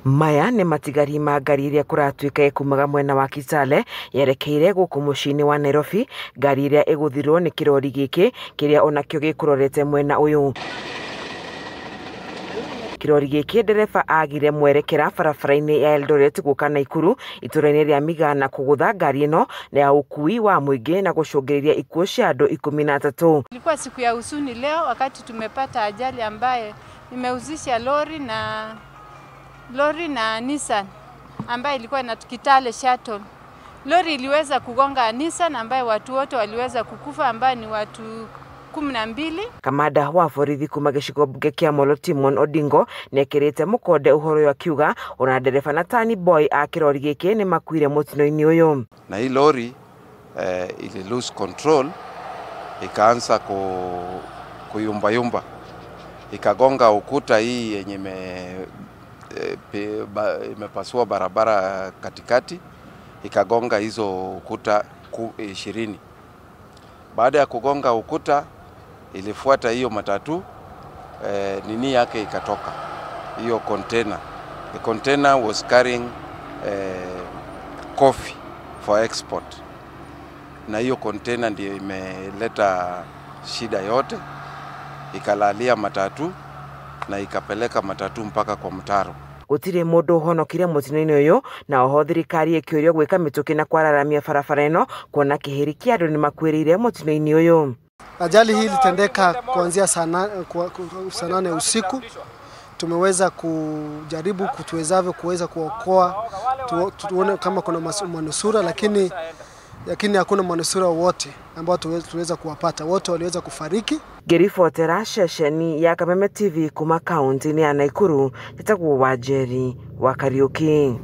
Maya nĩ matigari ma ngari iria kũratuĩka ĩkumaga mwena wa Kitale yerekeire gũkũ mũciĩ-inĩ wa Nairobi, ngari iria ĩgũthirwo nĩ kĩrori gĩkĩ kĩrĩa onakĩo gĩkũrorete mwena ũyũ. Kĩrori gĩkĩ ndereba agire mwerekera barabara-inĩ ya Eldoret gũka Naikuru itũra-inĩ rĩa Migana kũgũtha ngari ĩno ya ũkui wa mũingĩ na gũcũngĩrĩria ikuũ cia andũ 13. Ilikuwa siku ya huzuni leo wakati tumepata ajali ambaye imehusisha lori na Nissan ambaye ilikuwa na Kitale Shuttle. Lori iliweza kugonga Nissan ambaye watu wote waliweza kukufa ambaye ni watu 12. Kamanda wa borithi kuma gĩcigo mbunge kĩa Molo Timon Odingo nĩekĩrĩte mũkonde ũhoro wa kiuga ona ndereba na tani boy a kĩrori gĩkĩ nĩ makuire mũtino-inĩ ũyũ. Na hii lori ili lose control ikaanza kuyumba ikagonga ukuta hii yenye imepasua barabara katikati, ikagonga hizo ukuta 20. Baada ya kugonga ukuta ilifuata hiyo matatu nini yake ikatoka hiyo container. The container was carrying coffee for export, na hiyo container ndio imeleta shida yote, ikalalia matatu na ikapeleka matatu mpaka kwa mtaro. Gũtirĩ mũndũ ũhonokire mũtino-inĩ ũyũ, na oho thirikari ĩkĩũrio gwĩka mĩtũkĩ na kwararamia barabara ĩno kuona kĩhĩri kĩa andũ nĩ makuĩrĩire mũtino-inĩ ũyũ. Ajali hii ilitendeka kuanzia saa 8 usiku. Tumeweza kujaribu kutuwezavyo kuweza kuokoa tuone kama kuna manusura, lakini hakuna manusura wote ambao tuweza kuwapata. Wote waliweza kufariki. Ngĩribotera ceceni ya Kameme TV kuma kaunti-inĩ ya Naikuru, njĩtagwo Wanjeri wa Kariuki.